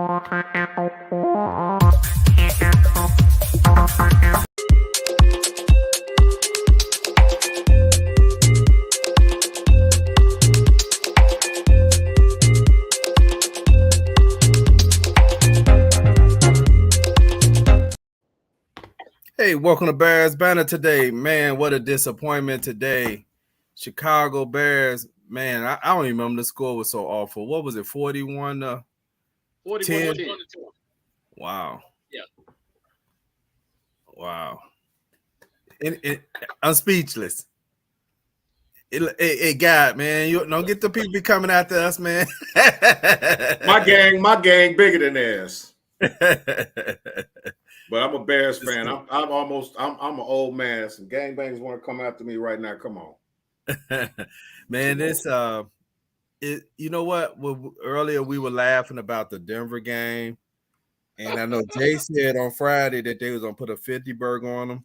Hey, welcome to Bears Banter today. Man, what a disappointment today. Chicago Bears, man, I don't even remember the score was so awful. What was it, 41 to 10? Wow. Yeah. Wow. I'm speechless. It got, man. You don't get the people be coming after us, man. my gang bigger than theirs. But I'm a Bears fan. I'm an old man. Some gangbangers want to come after me right now. Come on. Man, this you know what? Earlier we were laughing about the Denver game. And I know Jay said on Friday that they was gonna put a 50 burger on them.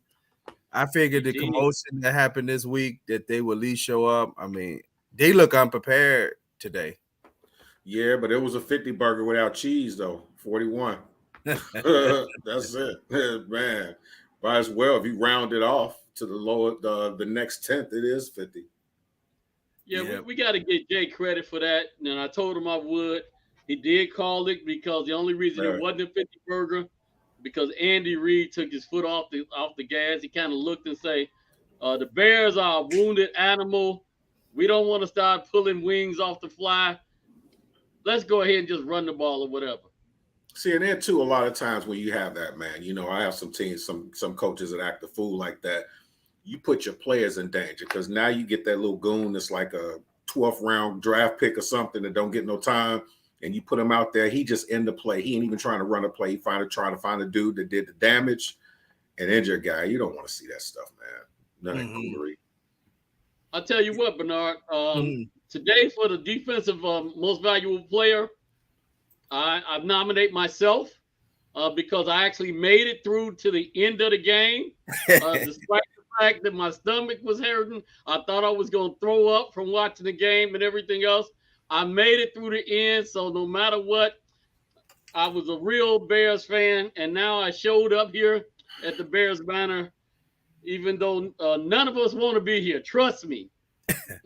I figured the commotion that happened this week that they would at least show up. I mean, they look unprepared today. Yeah, but it was a 50 burger without cheese though. 41. That's it, man. Might as well if you round it off to the lower, the next 10th, it is 50. Yeah. We got to get Jay credit for that. And I told him I would. He did call it because the only reason it wasn't a 50 burger because Andy Reid took his foot off the gas. He kind of looked and say, "The Bears are a wounded animal. We don't want to start pulling wings off the fly. Let's go ahead and just run the ball or whatever." See, and then too, a lot of times when you have that, man, you know, I have some teams, some coaches that act a fool like that. You put your players in danger because now you get that little goon that's like a 12th round draft pick or something that don't get no time, and you put him out there. He just end the play. He ain't even trying to run a play. He trying to find a dude that did the damage and injure a guy. You don't want to see that stuff, man. None of coolery. I'll tell you what, Bernard. Today for the defensive most valuable player, I nominate myself because I actually made it through to the end of the game. Despite the fact that my stomach was hurting, I thought I was going to throw up from watching the game and everything else. I made it through the end, so no matter what, I was a real Bears fan, and now I showed up here at the Bears Banter, even though none of us want to be here. Trust me.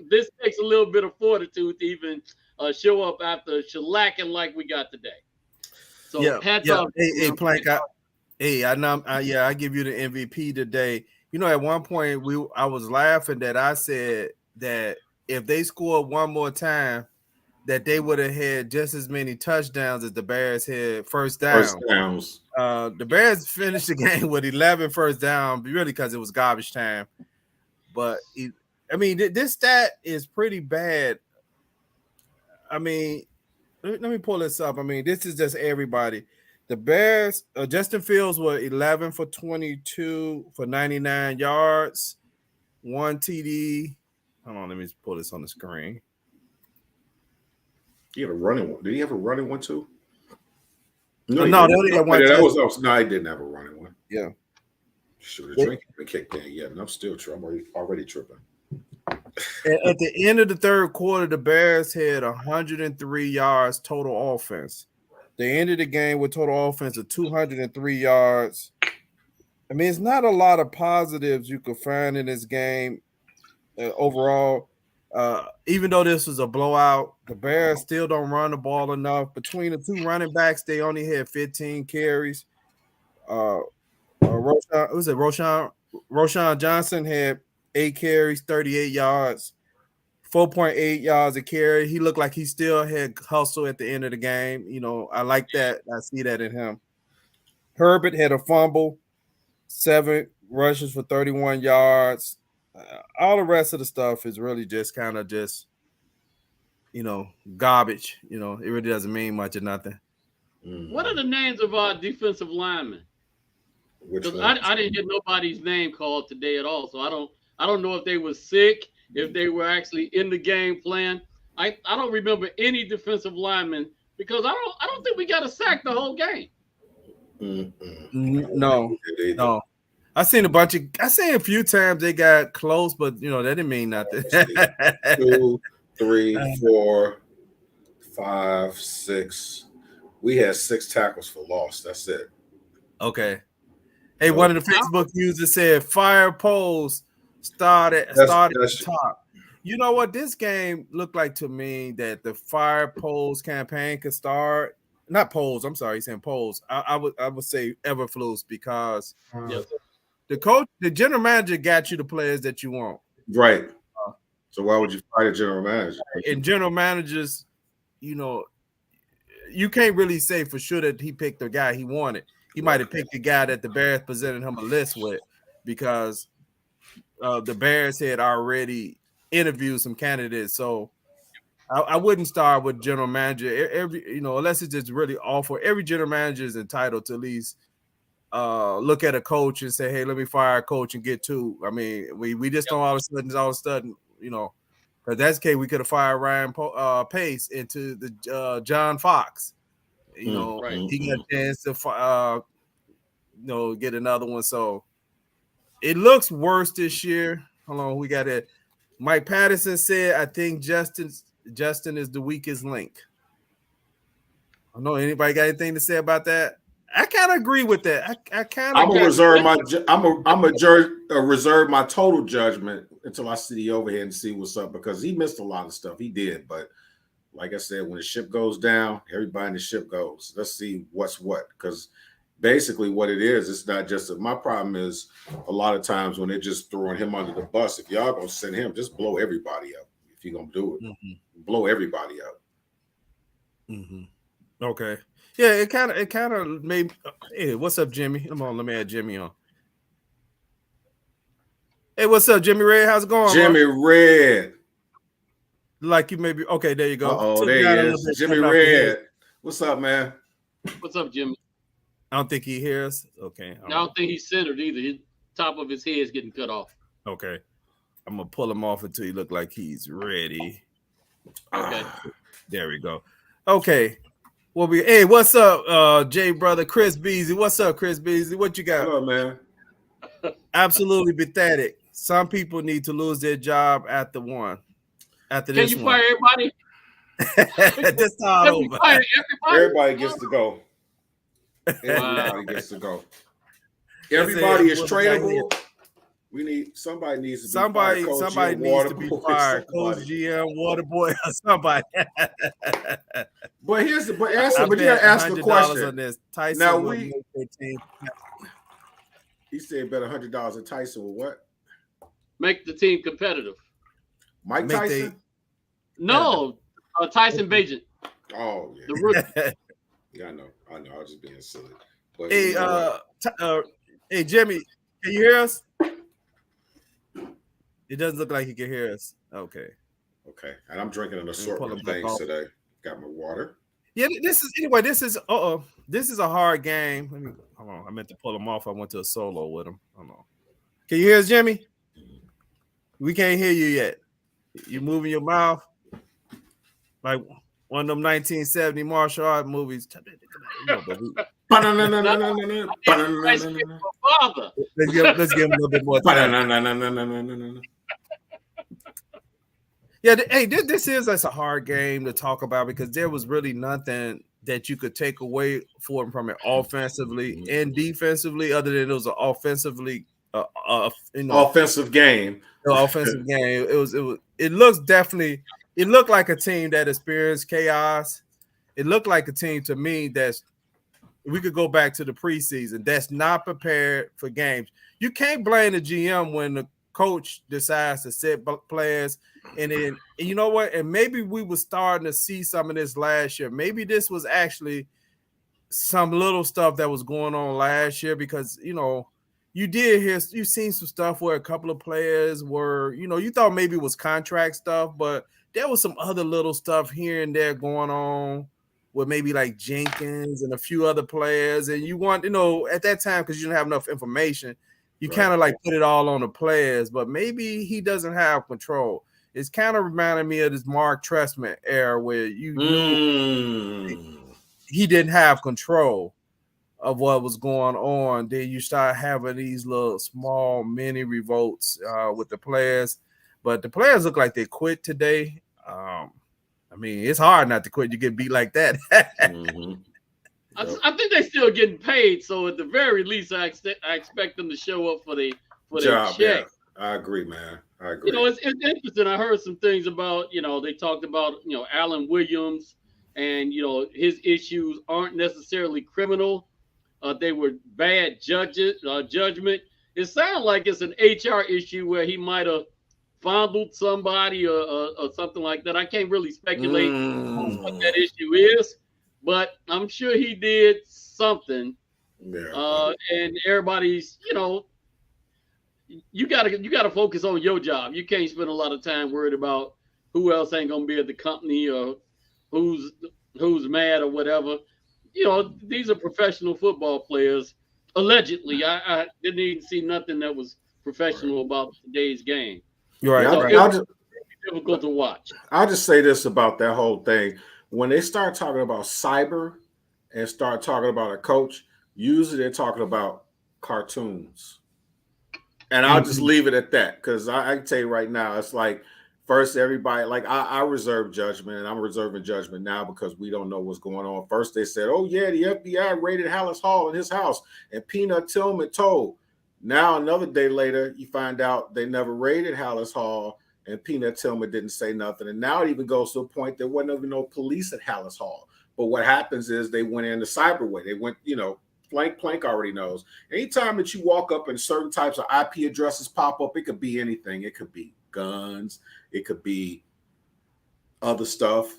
This takes a little bit of fortitude to even show up after shellacking like we got today. So hats off. Hey, Plank, I give you the MVP today. You know, at one point I was laughing that I said that if they scored one more time, that they would have had just as many touchdowns as the Bears had first downs. The Bears finished the game with 11 first down, really because it was garbage time. But I mean, this stat is pretty bad. I mean, let me pull this up. I mean, this is just everybody. The Bears, Justin Fields was 11 for 22 for 99 yards, 1 TD. Hold on, let me pull this on the screen. He had a running one. Did he have a running one too? No, they only had one. No, he didn't have a running one. Yeah. Shoot, the drink been kicked in yet, and I'm still already tripping. At the end of the third quarter, the Bears had 103 yards total offense. They ended the game with total offense of 203 yards. I mean, it's not a lot of positives you could find in this game overall. Even though this was a blowout, the Bears still don't run the ball enough. Between the two running backs, they only had 15 carries. Roschon Johnson had 8 carries, 38 yards, 4.8 yards a carry. He looked like he still had hustle at the end of the game. You know, I like that. I see that in him. Herbert had a fumble, 7 rushes for 31 yards. All the rest of the stuff is really just kind of just, you know, garbage. You know, it really doesn't mean much or nothing. What are the names of our defensive linemen? Because I didn't get nobody's name called today at all, so I don't know if they were sick, if they were actually in the game playing. I don't remember any defensive linemen because I don't think we got a sack the whole game. No. I seen a few times they got close, but you know that didn't mean nothing. 2, 3, 4, 5, 6. We had 6 tackles for loss. That's it. Okay. Hey, one of the Facebook users said fire polls started at the top. You know what? This game looked like to me that the fire polls campaign could start. Not polls. I'm sorry, he's saying polls. I would say Everflus because the coach, the general manager, got you the players that you want. Right. So why would you fight a general manager? And general managers, you know, you can't really say for sure that he picked the guy he wanted. He might have picked the guy that the Bears presented him a list with because the Bears had already interviewed some candidates. So I wouldn't start with general manager. Unless it's just really awful. Every general manager is entitled to at least look at a coach and say, hey, let me fire a coach and get 2. I mean, we just don't all of a sudden, because that's the case, we could have fired Ryan Pace into the John Fox. He got a chance to get another one. So it looks worse this year. Hold on, we got it. Mike Patterson said, I think Justin is the weakest link. I don't know. Anybody got anything to say about that? I kind of agree with that. I'm gonna reserve my total judgment until I see the overhead and see what's up, because he missed a lot of stuff. He did, but like I said, when the ship goes down, everybody in the ship goes. Let's see what's what, because basically what it is, it's not just my problem is a lot of times when they're just throwing him under the bus. If y'all gonna send him, just blow everybody up. If you're gonna do it, blow everybody up. Okay. Yeah, it kind of made. Hey, what's up, Jimmy? Come on, let me add Jimmy on. Hey, what's up, Jimmy Red? How's it going, Jimmy Red? Like you maybe. Okay, there you go. Oh, there he is, Jimmy Red. What's up, man? What's up, Jimmy? I don't think he hears. Okay. I don't think he's centered either. His top of his head is getting cut off. Okay. I'm gonna pull him off until he look like he's ready. Okay. There we go. Okay. Hey, what's up, Jay brother, Chris Beasley? What's up, Chris Beasley? What you got? Hello, man. Absolutely pathetic. Some people need to lose their job after this one. Can you fire everybody? This time over. Everybody gets to go. Everybody gets to go. Everybody is tradable. Somebody needs to be fired. Somebody needs to be fired. Coach GM, Waterboy, or somebody. But you gotta ask the question. On this. Tyson now he said bet $100 at Tyson will what? Make the team competitive. Mike Tyson? No, Tyson Bagent. Oh yeah. The rookie. Yeah, I know. I was just being silly. But hey, Jimmy, can you hear us? It doesn't look like he can hear us. Okay. And I'm drinking an assortment of things today. Got my water. Yeah, this is a hard game. Hold on. I meant to pull him off. I went to a solo with him. Hold on. Can you hear us, Jimmy? We can't hear you yet. You moving your mouth like one of them 1970 martial art movies. Let's give him a little bit more time. Yeah, hey, this is a hard game to talk about because there was really nothing that you could take away from it offensively and defensively, other than it was an offensively, offensive game. Offensive game. It looked like a team that experienced chaos. It looked like a team to me we could go back to the preseason that's not prepared for games. You can't blame the GM when the coach decides to sit players. And then, you know what? And maybe we were starting to see some of this last year. Maybe this was actually some little stuff that was going on last year because, you've seen some stuff where a couple of players were, you thought maybe it was contract stuff, but there was some other little stuff here and there going on with maybe like Jenkins and a few other players. And you want, at that time, because you didn't have enough information, you kind of like put it all on the players, but maybe he doesn't have control. It's kind of reminding me of this Mark Trestman era where you knew he didn't have control of what was going on. Then you start having these little small mini revolts with the players, but the players look like they quit today. It's hard not to quit. You get beat like that. I think they're still getting paid. So at the very least, I expect them to show up for their check. Yeah. I agree, man. I agree. It's interesting. I heard some things about, they talked about, Alan Williams and, his issues aren't necessarily criminal. They were bad judgment. It sounds like it's an HR issue where he might have fondled somebody or something like that. I can't really speculate on what that issue is, but I'm sure he did something. Yeah. And everybody's, you gotta focus on your job. You can't spend a lot of time worried about who else ain't gonna be at the company or who's mad or whatever. These are professional football players. Allegedly, I didn't even see nothing that was professional about today's game. You're right. So right. it's difficult to watch. I'll just say this about that whole thing. When they start talking about cyber and start talking about a coach, usually they're talking about cartoons. And I'll just leave it at that, because I can tell you right now, it's like, first, everybody, like I reserve judgment, and I'm reserving judgment now because we don't know what's going on. First, they said, oh, yeah, the FBI raided Hallis Hall in his house, and Peanut Tillman told. Now, another day later, you find out they never raided Hallis Hall, and Peanut Tillman didn't say nothing. And now it even goes to a point there wasn't even no police at Hallis Hall. But what happens is they went in the cyberway. They went, Plank already knows. Anytime that you walk up and certain types of IP addresses pop up, it could be anything. It could be guns. It could be other stuff.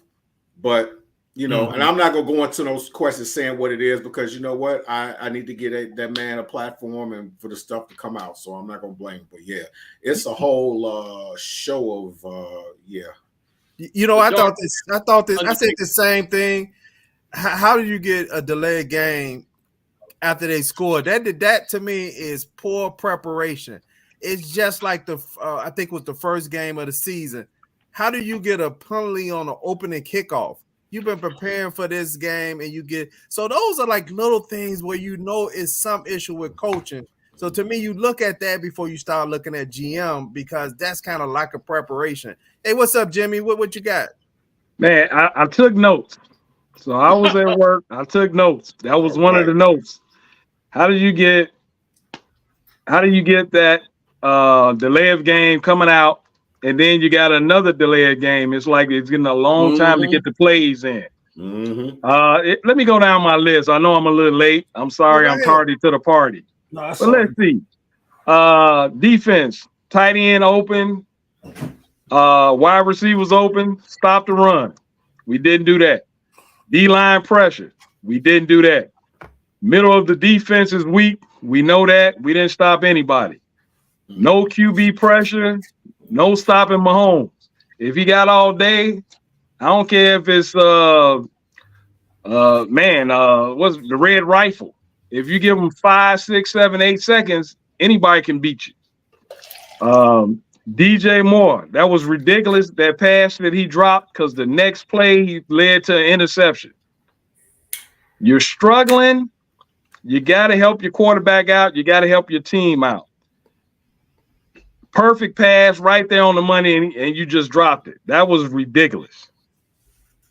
But, and I'm not going to go into those questions saying what it is, because you know what? I need to get that man a platform and for the stuff to come out. So I'm not going to blame him. But, yeah, it's a whole show of, I said the same thing. How do you get a delayed game after they scored? That to me is poor preparation. It's just like I think it was the first game of the season. How do you get a penalty on an opening kickoff? You've been preparing for this game, and so those are like little things where is some issue with coaching. So to me, you look at that before you start looking at GM, because that's kind of lack of preparation. Hey, what's up, Jimmy? What you got? Man, I took notes. So I was at work. I took notes. That was one of the notes. How do you get that delay of game coming out, and then you got another delay of game? It's like it's getting a long time to get the plays in. Let me go down my list. I know I'm a little late. I'm sorry. I'm tardy to the party. No, but let's see. Defense, tight end open, wide receivers open, stop the run. We didn't do that. D-line pressure. We didn't do that. Middle of the defense is weak. We know that. We didn't stop anybody. No QB pressure. No stopping Mahomes. If he got all day, I don't care if it's what's the red rifle. If you give him 5, 6, 7, 8 seconds, anybody can beat you. DJ Moore, that was ridiculous, that pass that he dropped, because the next play he led to an interception. You're struggling. You got to help your quarterback out. You got to help your team out. Perfect pass right there on the money, and you just dropped it. That was ridiculous.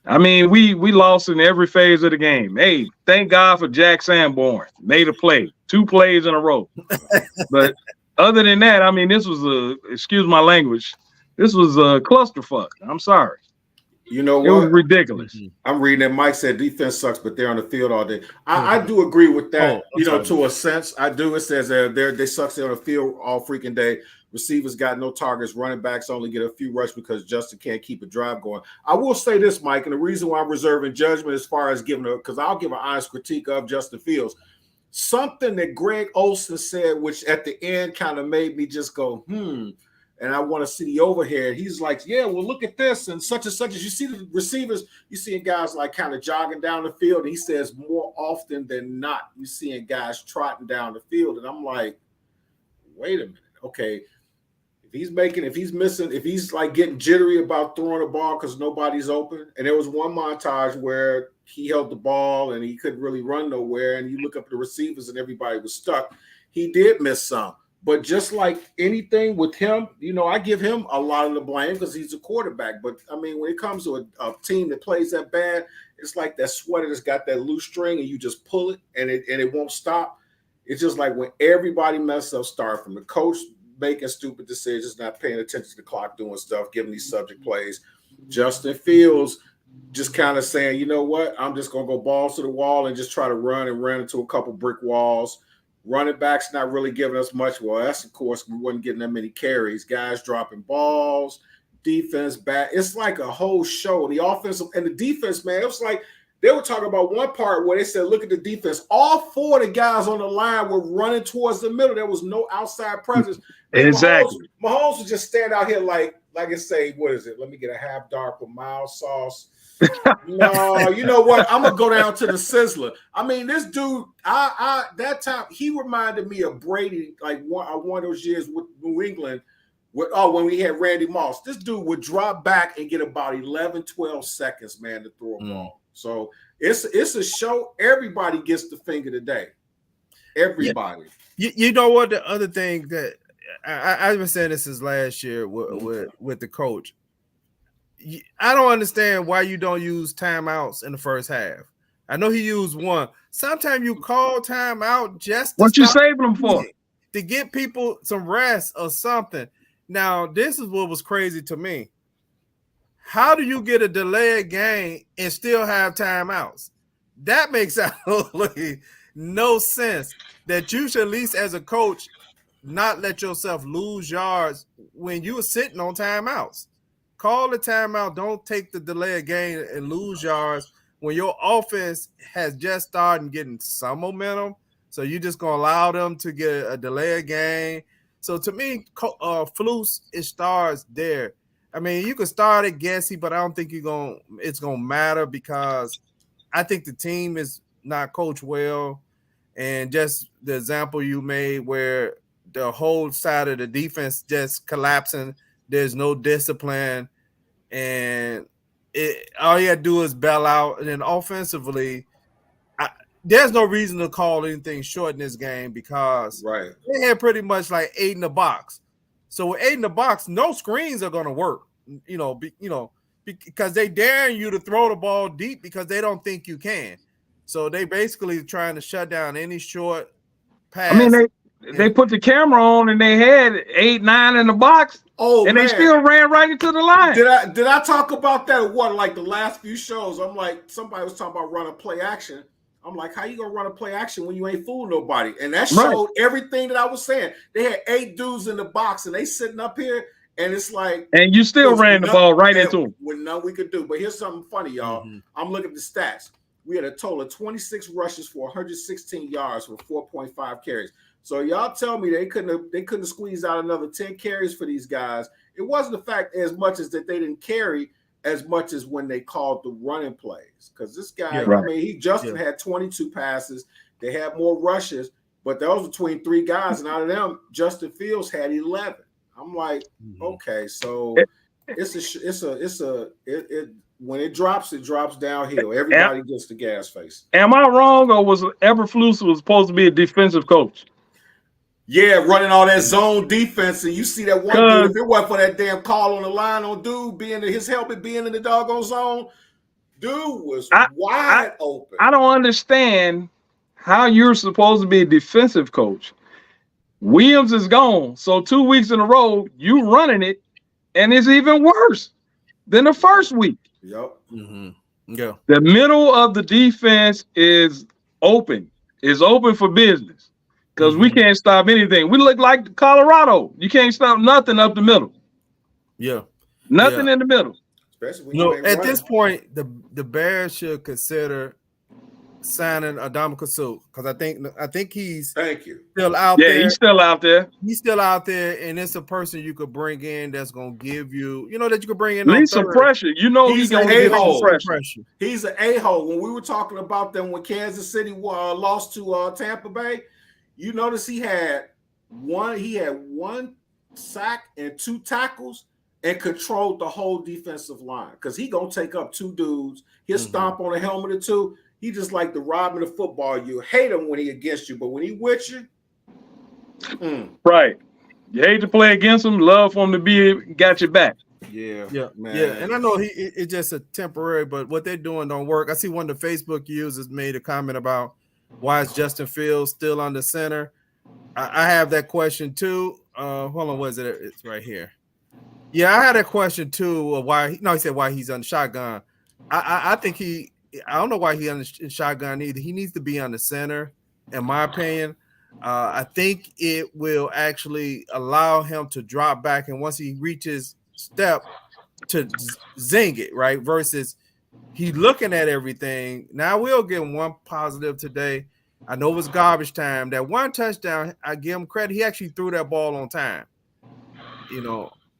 I mean, we lost in every phase of the game. Hey, thank God for Jack Sanborn. Made a play. 2 plays in a row. But other than that, I mean, this was excuse my language, this was a clusterfuck. I'm sorry. You know what? It was ridiculous. I'm reading that Mike said defense sucks, but they're on the field all day. I do agree with that. To a sense, I do. It says they sucks on the field all freaking day. Receivers got no targets. Running backs only get a few rushes because Justin can't keep a drive going. I will say this, Mike, and the reason why I'm reserving judgment as far as because I'll give an honest critique of Justin Fields. Something that Greg Olsen said, which at the end kind of made me just go, and I want to see the overhead. He's like, yeah, well, look at this and such. As you see the receivers, you seeing guys like kind of jogging down the field. And he says more often than not, you seeing guys trotting down the field. And I'm like, wait a minute. Okay. If he's missing, if he's like getting jittery about throwing the ball because nobody's open. And there was one montage where he held the ball and he couldn't really run nowhere. And you look up at the receivers and everybody was stuck. He did miss some. But just like anything with him, I give him a lot of the blame because he's a quarterback. But I mean, when it comes to a team that plays that bad, it's like that sweater that's got that loose string and you just pull it and it won't stop. It's just like when everybody messes up, start from the coach making stupid decisions, not paying attention to the clock, doing stuff, giving these subject plays. Justin Fields just kind of saying, you know what, I'm just going to go balls to the wall and just try to run into a couple brick walls. Running backs not really giving us much. Well, that's, of course, we wasn't getting that many carries. Guys dropping balls, defense back. It's like a whole show. The offensive and the defense, man, it was like they were talking about one part where they said, look at the defense. All four of the guys on the line were running towards the middle. There was no outside presence. Exactly. Mahomes would just stand out here like I say, what is it? Let me get a half dark with mild sauce. No, you know what? I'm gonna go down to the Sizzler. I mean, this dude, I that time he reminded me of Brady, like one of those years with New England, when we had Randy Moss. This dude would drop back and get about 11, 12 seconds, man, to throw a ball. So it's a show. Everybody gets the finger today. Everybody. Yeah. You know what? The other thing that I've been saying this since last year with the coach. I don't understand why you don't use timeouts in the first half. I know he used one. Sometimes you call timeout just to what you saving them for? To get people some rest or something. Now, this is what was crazy to me. How do you get a delayed game and still have timeouts? That makes absolutely no sense. That you should, at least as a coach, not let yourself lose yards when you were sitting on timeouts. Call the timeout. Don't take the delayed game and lose yards when your offense has just started getting some momentum. So you're just going to allow them to get a delayed game. So to me, Flus, it starts there. I mean, you can start at Gessie, but I don't think it's going to matter because I think the team is not coached well. And just the example you made where the whole side of the defense just collapsing, there's no discipline. And all you got to do is bail out. And then offensively, there's no reason to call anything short in this game because they had pretty much like 8 in the box. So with 8 in the box, no screens are going to work, because they daring you to throw the ball deep because they don't think you can. So they basically trying to shut down any short pass. I mean, they put the camera on and they had 8, 9 in the box. Oh, and man, they still ran right into the line. Did I talk about that? What, like the last few shows? I'm like, somebody was talking about running play action. I'm like, how you gonna run a play action when you ain't fooling nobody? And that showed everything that I was saying. They had 8 dudes in the box and they sitting up here, and it's like, and you still ran the ball right into them with nothing we could do. But here's something funny, y'all. I'm looking at the stats. We had a total of 26 rushes for 116 yards with 4.5 carries. So y'all tell me they couldn't squeeze out another 10 carries for these guys. It wasn't the fact as much as that they didn't carry as much as when they called the running plays. Because this guy, I mean, Justin had 22 passes. They had more rushes, but that was between 3 guys, and out of them, Justin Fields had 11. I'm like, okay, so when it drops downhill. Everybody gets the gas face. Am I wrong, or was Eberflus was supposed to be a defensive coach? Yeah, running all that zone defense, and you see that one dude, if it wasn't for that damn call on the line on dude his helmet being in the doggone zone, dude was wide open. I don't understand how you're supposed to be a defensive coach. Williams is gone, so 2 weeks in a row you running it, and it's even worse than the first week. Yep. Yeah. The middle of the defense is open. It's open for business. Because we can't stop anything. We look like Colorado. You can't stop nothing up the middle. Yeah. Nothing in the middle. Especially when at this point, the Bears should consider signing Adama Suh because I think he's still out there. Yeah, he's still out there. He's still out there, and it's a person you could bring in that's gonna give you, that you could bring in. At least some pressure. He's gonna give you pressure. He's an a-hole. When we were talking about them when Kansas City lost to Tampa Bay, you notice he had one sack and 2 tackles and controlled the whole defensive line because he gonna take up 2 dudes. He'll stomp on a helmet or 2. He just like the Robin of football. You hate him when he against you, but when he with you, Right. You hate to play against him, love for him to be got your back. Yeah, man. yeah. And I know it's just a temporary, but what they're doing don't work. I see one of the Facebook users made a comment about why is Justin Fields still on the center. I have that question too. Hold on, what is it? It's right here. Yeah, I had a question too. He said why he's on the shotgun. I think I don't know why he's on the shotgun either. He needs to be on the center, in my opinion. I think it will actually allow him to drop back, and once he reaches step to zing it, right? Versus he looking at everything. Now we'll give him one positive today. I know it was garbage time. That one touchdown, I give him credit. He actually threw that ball on time.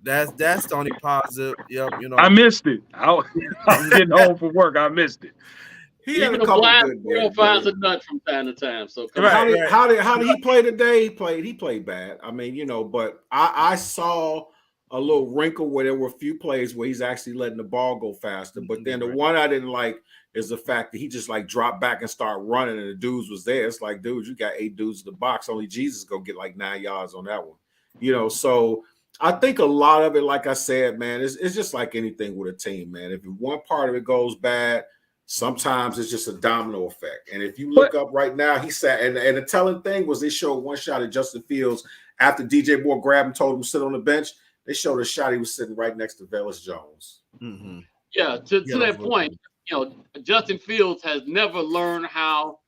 That's the only positive. Yep. I missed it. I was getting home from work. I missed it. He had a couple good finds a nut from time to time. So how did he play today? He played bad. I mean, but I saw a little wrinkle where there were a few plays where he's actually letting the ball go faster. But then the one I didn't like is the fact that he just like dropped back and started running and the dudes was there. It's like, dude, you got 8 dudes in the box. Only Jesus go get like 9 yards on that one. So I think a lot of it, like I said, man, it's just like anything with a team, man. If one part of it goes bad, sometimes it's just a domino effect. And if you look up right now, he sat and the telling thing was they showed one shot of Justin Fields after DJ Moore grabbed him, told him to sit on the bench. They showed a shot he was sitting right next to Velus Jones. Mm-hmm. Yeah, to that point, Justin Fields has never learned how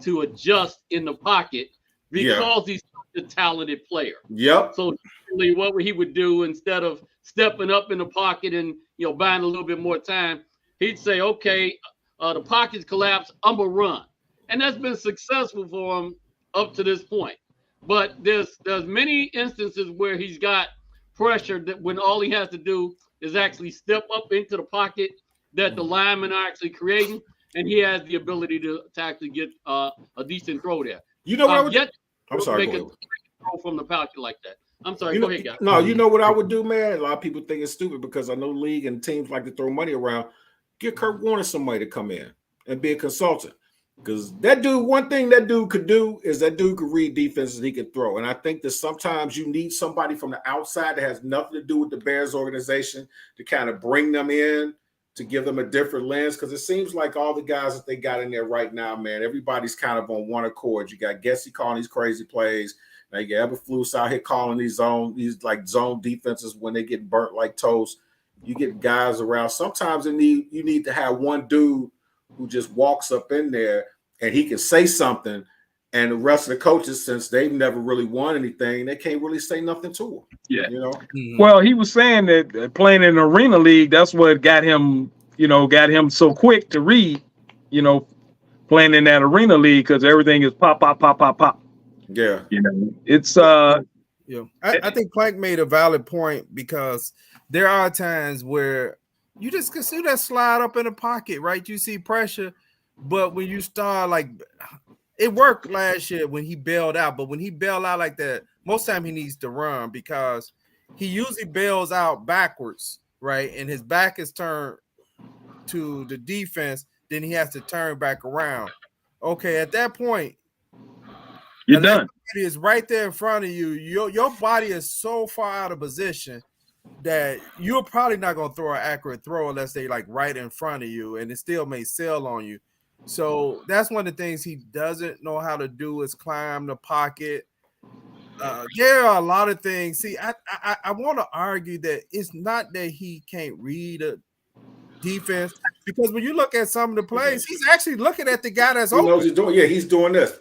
to adjust in the pocket because he's such a talented player. Yep. So what he would do instead of stepping up in the pocket and buying a little bit more time, he'd say, okay, the pocket's collapsed, I'm gonna run. And that's been successful for him up to this point. But there's many instances where he's got pressure that when all he has to do is actually step up into the pocket that the linemen are actually creating, and he has the ability to actually get a decent throw there. You know what I would I'm sorry. Make a throw from the pocket like that. I'm sorry. Go ahead, guys. No, you know what I would do, man? A lot of people think it's stupid because I know league and teams like to throw money around. Get Kurt Warner somebody to come in and be a consultant. Because that dude, one thing that dude could do is that dude could read defenses, he could throw. And I think that sometimes you need somebody from the outside that has nothing to do with the Bears organization to kind of bring them in, to give them a different lens. Because it seems like all the guys that they got in there right now, man, everybody's kind of on one accord. You got Gessie calling these crazy plays. Now you got Eberflus out here calling these zone defenses when they get burnt like toast. You get guys around. Sometimes you need to have one dude who just walks up in there and he can say something, and the rest of the coaches, since they've never really won anything, they can't really say nothing to him. Yeah. Well, he was saying that playing in an arena league, that's what got him so quick to read, playing in that arena league because everything is pop, pop, pop, pop, pop. Yeah. It's I think Plank made a valid point because there are times where you just can see that slide up in the pocket, right? You see pressure, but when you start it worked last year when he bailed out, but when he bailed out like that, most time he needs to run because he usually bails out backwards, right? And his back is turned to the defense, then he has to turn back around. Okay, at that point, you're done. It is right there in front of you. Your body is so far out of position that you're probably not going to throw an accurate throw unless they right in front of you, and it still may sail on you. So that's one of the things he doesn't know how to do is climb the pocket. There are a lot of things. See, I want to argue that it's not that he can't read a defense, because when you look at some of the plays, he's actually looking at the guy that's open. He knows he's doing. Yeah, he's doing this.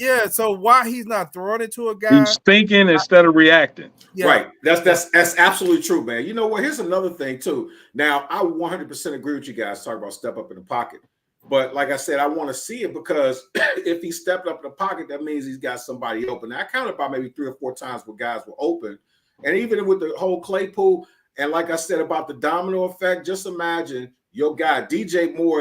Yeah, so why he's not throwing it to a guy? He's thinking instead of reacting. Yeah. Right. That's absolutely true, man. You know what? Here's another thing too. Now, I 100% agree with you guys talking about step up in the pocket. But like I said, I want to see it because if he stepped up in the pocket, that means he's got somebody open. Now, I counted about maybe 3 or 4 times where guys were open. And even with the whole Claypool, and like I said about the domino effect, just imagine your guy, DJ Moore,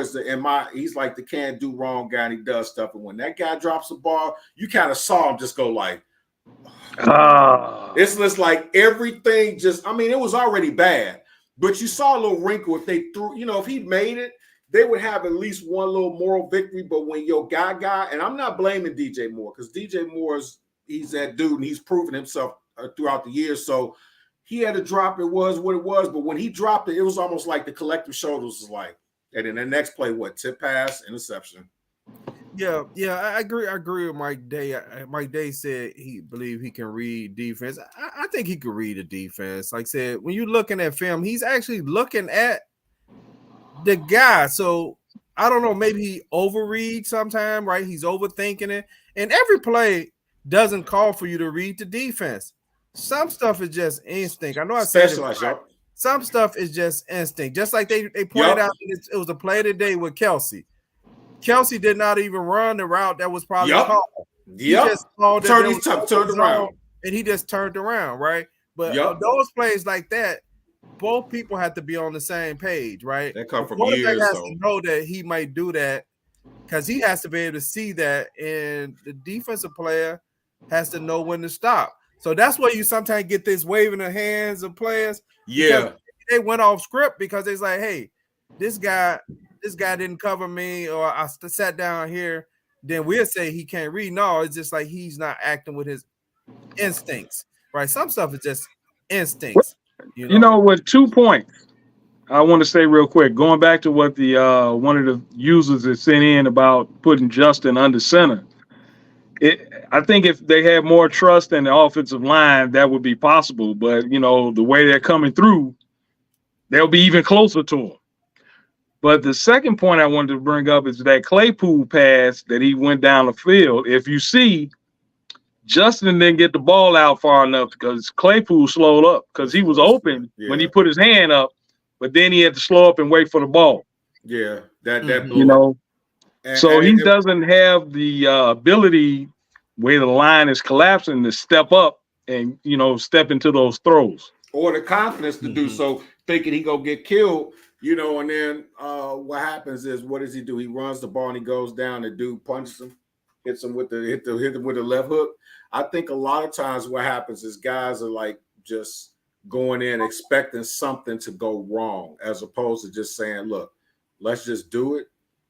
he's like the can't do wrong guy, and he does stuff. And when that guy drops the ball, you kind of saw him just go like, it's just like everything it was already bad. But you saw a little wrinkle if they threw, if he made it, they would have at least one little moral victory. But when your guy, and I'm not blaming DJ Moore because DJ Moore's he's that dude, and he's proven himself throughout the years. So he had to drop. It was what it was. But when he dropped it, it was almost like the collective shoulders was like. And then the next play, what? Tip pass, interception. Yeah, I agree. I agree with Mike Day. Mike Day said he believed he can read defense. I think he could read a defense. Like I said, when you're looking at film, he's actually looking at the guy. So I don't know, maybe he overreads sometime, right? He's overthinking it. And every play doesn't call for you to read the defense. Some stuff is just instinct. I know I said it. Some stuff is just instinct. Just like they pointed out, it was a play today with Kelsey. Kelsey did not even run the route that was probably called. He just called turned around. And he just turned around, right? But those plays like that, both people have to be on the same page, right? That come from years. Has to know that he might do that because he has to be able to see that, and the defensive player has to know when to stop. So that's where you sometimes get this waving of hands of players. Yeah, they went off script because it's like, hey, this guy didn't cover me, or I sat down here. Then we'll say he can't read. No, it's just like he's not acting with his instincts, right? Some stuff is just instincts. You know, with 2 points, I want to say real quick, going back to what the one of the users that sent in about putting Justin under center. I think if they had more trust in the offensive line, that would be possible. But, you know, the way they're coming through, they'll be even closer to him. But the second point I wanted to bring up is that Claypool pass that he went down the field. If you see, Justin didn't get the ball out far enough because Claypool slowed up because he was open when he put his hand up, but then he had to slow up and wait for the ball. Yeah, that blew you know. So he doesn't have the ability where the line is collapsing to step up and, you know, step into those throws. Or the confidence to do so, thinking he gonna get killed, you know, and then what happens is, what does he do? He runs the ball and he goes down, the dude punches him, hit him with the left hook. I think a lot of times what happens is guys are like just going in expecting something to go wrong, as opposed to just saying, look, let's just do it.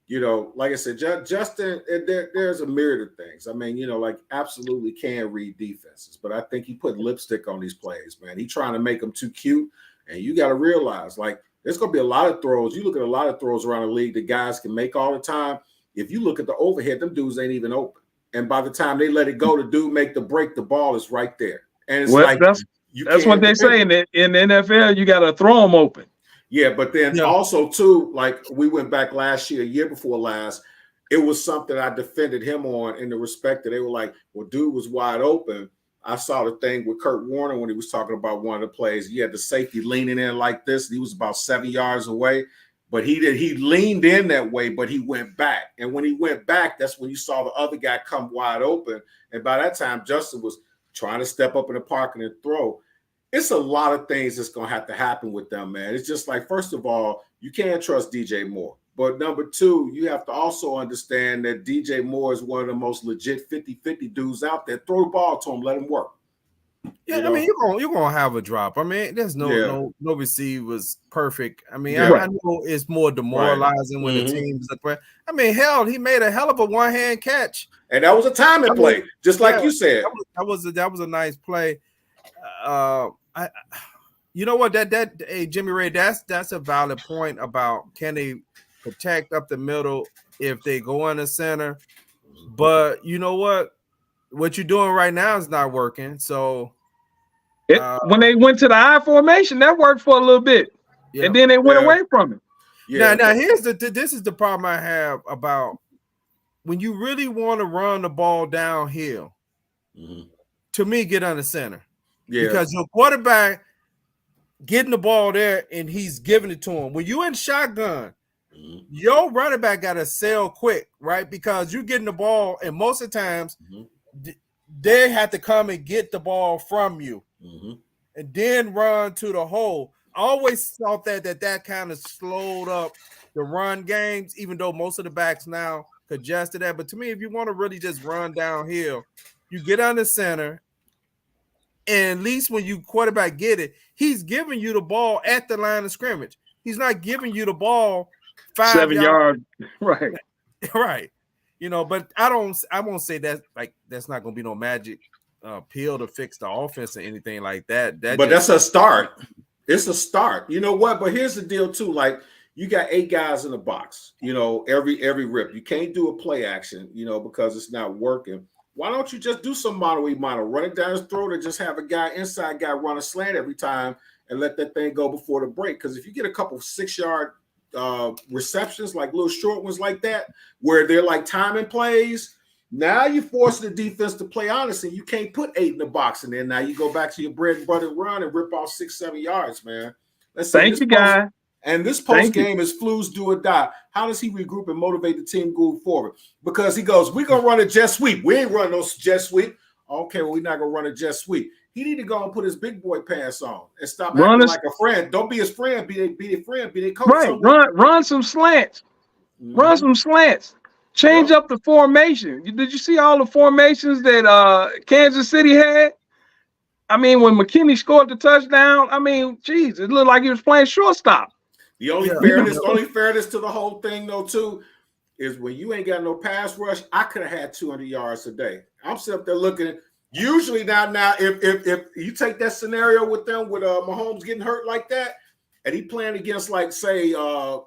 You know, like I said, Justin, there's a myriad of things. I mean, you know, like absolutely can read defenses, but I think he put lipstick on these plays, man. He trying to make them too cute. And you got to realize, like, there's going to be a lot of throws. You look at a lot of throws around the league that guys can make all the time. If you look at the overhead, them dudes ain't even open. And by the time they let it go, the dude make the break, the ball is right there. And it's that's what they say in the NFL. You got to throw them open. Yeah, but then also, too, like we went back last year before last, it was something I defended him on in the respect that they were like, well, dude was wide open. I saw the thing with Kurt Warner when he was talking about one of the plays. He had the safety leaning in like this. He was about 7 yards away, but he leaned in that way, but he went back. And when he went back, that's when you saw the other guy come wide open. And by that time, Justin was trying to step up in the pocket and throw. It's a lot of things that's going to have to happen with them, man. It's just like, first of all, you can't trust DJ Moore. But number two, you have to also understand that DJ Moore is one of the most legit 50-50 dudes out there. Throw the ball to him, let him work. Yeah, I mean, you're gonna have a drop. I mean, there's no receivers perfect. I mean, I know it's more demoralizing when the team's up. I mean, hell, he made a hell of a one-hand catch. And that was a timing play, just like you said. That was a nice play. You know what? Hey, Jimmy Ray, that's a valid point about can they protect up the middle if they go in the center. But you know what you're doing right now is not working. So when they went to the I formation, that worked for a little bit, and then they went away from it. Now this is the problem I have about when you really want to run the ball downhill. To me, get under center. Because your quarterback getting the ball there and he's giving it to him. When you in shotgun, your running back got to sell quick, right? Because you're getting the ball, and most of the times they have to come and get the ball from you and then run to the hole. I always thought that kind of slowed up the run games, even though most of the backs now congested that. But to me, if you want to really just run downhill, you get under center. And at least when you quarterback get it, he's giving you the ball at the line of scrimmage. He's not giving you the ball 7 yards. Right. Right. You know, but I won't say that like that's not gonna be no magic. pill to fix the offense or anything like that. But that's a start. It's a start. You know what? But here's the deal too. Like you got 8 guys in the box. You know, every rip. You can't do a play action. You know, because it's not working. Why don't you just do some mono, run it down his throat, and just have a guy inside guy run a slant every time and let that thing go before the break? Because if you get a couple 6-yard receptions, like little short ones like that, where they're like timing plays, now you force the defense to play honest, and you can't put 8 in the box, and then now you go back to your bread and butter run and rip off 6-7 yards, man. Let's see. Thank you, guy. And this post game is Flu's do or die. How does he regroup and motivate the team going forward? Because he goes, we're going to run a jet sweep. We ain't running no jet sweep. Okay, well, we're not going to run a jet sweep. He need to go and put his big boy pants on and stop acting like a friend. Don't be his friend. Be their friend. Be their coach. Right. Run some slants. Mm-hmm. Run some slants. Change up the formation. Did you see all the formations that Kansas City had? I mean, when McKinney scored the touchdown, I mean, geez, it looked like he was playing shortstop. The only fairness to the whole thing, though, too, is when you ain't got no pass rush, I could have had 200 yards today. I'm sitting up there looking. Usually now, if you take that scenario with them, with Mahomes getting hurt like that, and he playing against, like, say, the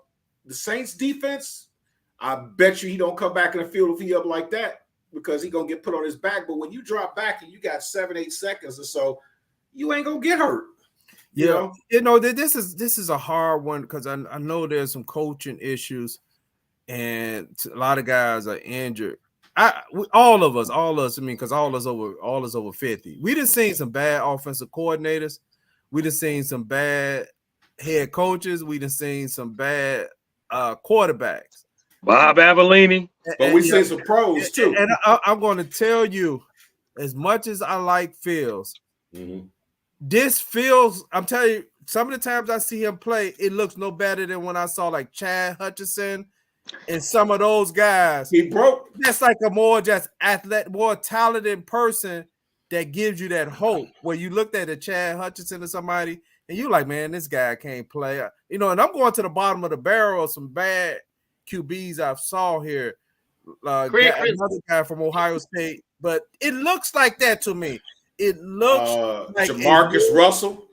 Saints defense, I bet you he don't come back in the field if he up like that, because he gonna get put on his back. But when you drop back and you got 7-8 seconds or so, you ain't gonna get hurt. You know, this is a hard one because I know there's some coaching issues, and a lot of guys are injured. All of us. I mean, because all is over 50. We just seen some bad offensive coordinators. We just seen some bad head coaches. We just seen some bad quarterbacks. Bob Avellini. But we seen some pros too. And I'm going to tell you, as much as I like Fields. Mm-hmm. This feels, I'm telling you, some of the times I see him play, it looks no better than when I saw like Chad Hutchinson and some of those guys. He broke. That's like a more just athletic, more talented person that gives you that hope. Where you looked at a Chad Hutchinson or somebody and you're like, man, this guy can't play. You know, and I'm going to the bottom of the barrel of some bad QBs I've saw here. Another guy from Ohio State, but it looks like that to me. It looks like Jamarcus Russell.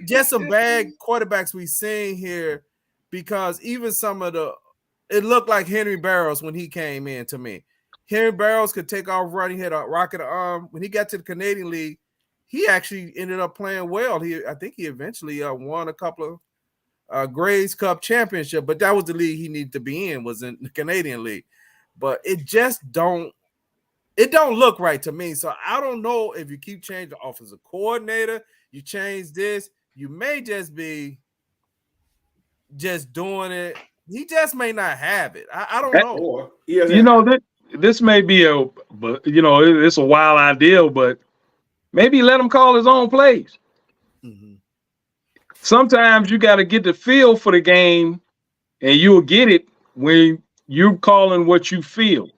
Just some bad quarterbacks we seen here, because even some of it looked like Henry Barrows when he came in to me. Henry Barrows could take off running, hit a rocket arm. When he got to the Canadian League, he actually ended up playing well. I think he eventually won a couple of Gray's Cup championship, but that was the league he needed to be in, was in the Canadian League. But it just don't look right to me. So I don't know if you keep changing the offensive coordinator, you change this, you may just be just doing it. He just may not have it. I don't know. You know, this may be it's a wild idea, but maybe let him call his own plays. Mm-hmm. Sometimes you got to get the feel for the game, and you'll get it when you're calling what you feel.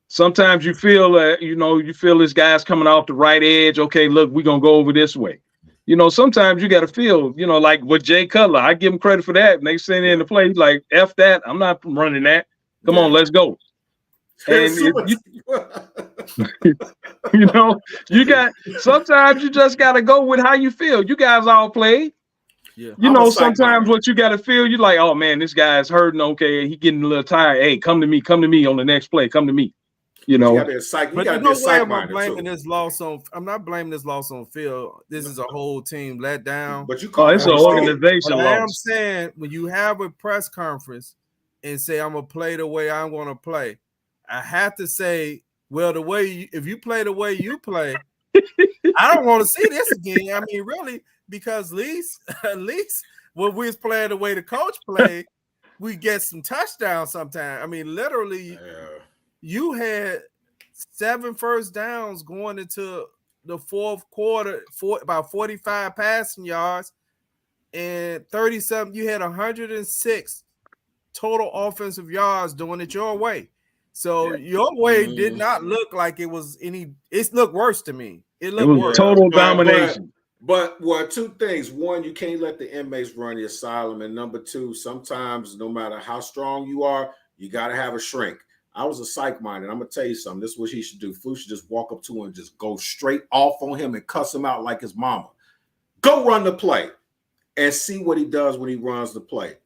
Sometimes you feel you feel this guy's coming off the right edge. Okay, look, we're going to go over this way. You know, sometimes you got to feel, like with Jay Cutler, I give him credit for that. And they send in the play, like, F that. I'm not running that. Come on, let's go. And sometimes you just got to go with how you feel. You guys all played. Yeah. Sometimes what you got to feel, you're like, oh, man, this guy's hurting. Okay, he getting a little tired. Hey, come to me on the next play. Come to me. You got to be a psych. You got to be a psych I'm not blaming this loss on Phil. This is a whole team let down. But you call it's an organization loss. I'm saying, when you have a press conference and say I'm gonna play the way I'm gonna play, I have to say, well, if you play the way you play, I don't want to see this again. I mean, really, because at least when we was playing the way the coach played, we get some touchdowns sometimes. I mean, literally. Yeah. You had 7 first downs going into the fourth quarter, about 45 passing yards, and 37. You had 106 total offensive yards doing it your way. So your way did not look like it was any. It looked worse to me. It looked worse. Total domination. But 2 things. One, you can't let the inmates run the asylum, and number 2, sometimes no matter how strong you are, you got to have a shrink. I was a psych mind, and I'm gonna tell you something. This is what he should do. Flu should just walk up to him and just go straight off on him and cuss him out like his mama. Go run the play and see what he does when he runs the play.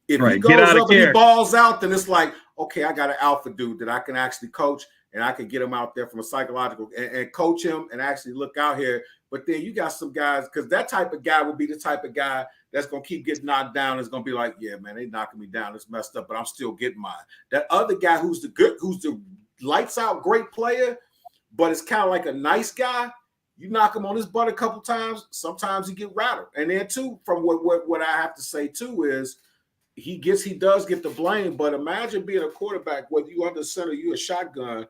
If he goes up and he balls out, then it's like, okay, I got an alpha dude that I can actually coach, and I can get him out there from a psychological and coach him and actually look out here. But then you got some guys, because that type of guy will be the type of guy that's going to keep getting knocked down. Is going to be like, yeah, man, they knocking me down. It's messed up, but I'm still getting mine. That other guy who's the lights out great player, but it's kind of like a nice guy. You knock him on his butt a couple times, sometimes he get rattled. And then too, from what I have to say too is he does get the blame. But imagine being a quarterback, whether you under center, you a shotgun.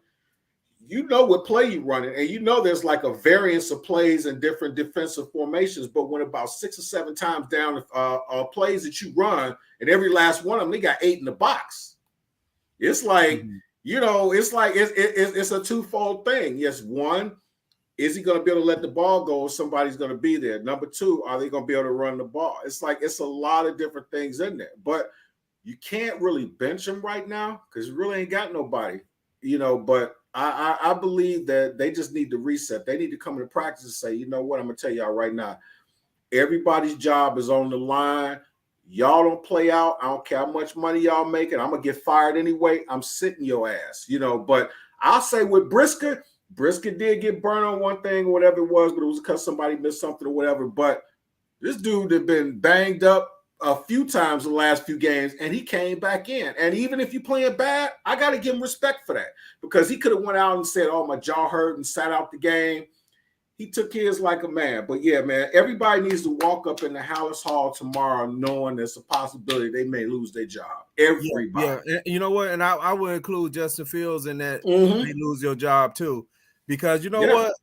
You know what play you running, and you know there's like a variance of plays and different defensive formations. But when about 6 or 7 times down plays that you run, and every last one of them, they got 8 in the box. It's like, it's a twofold thing. Yes, one, is he going to be able to let the ball go, or somebody's going to be there? Number 2, are they going to be able to run the ball? It's like it's a lot of different things in there. But you can't really bench him right now because you really ain't got nobody, but I believe that they just need to reset. They need to come into practice and say, you know what, I'm going to tell y'all right now, everybody's job is on the line. Y'all don't play out. I don't care how much money y'all making. I'm going to get fired anyway. I'm sitting your ass, But I'll say with Brisket did get burned on one thing or whatever it was, but it was because somebody missed something or whatever. But this dude had been banged up a few times in the last few games, and he came back in. And even if you're playing bad, I got to give him respect for that, because he could have went out and said, oh, my jaw hurt, and sat out the game. He took his like a man. But yeah, man, everybody needs to walk up in the Hallis Hall tomorrow knowing there's a possibility they may lose their job. Everybody. Yeah. You know what? And I would include Justin Fields in that. They lose your job too, because you know what?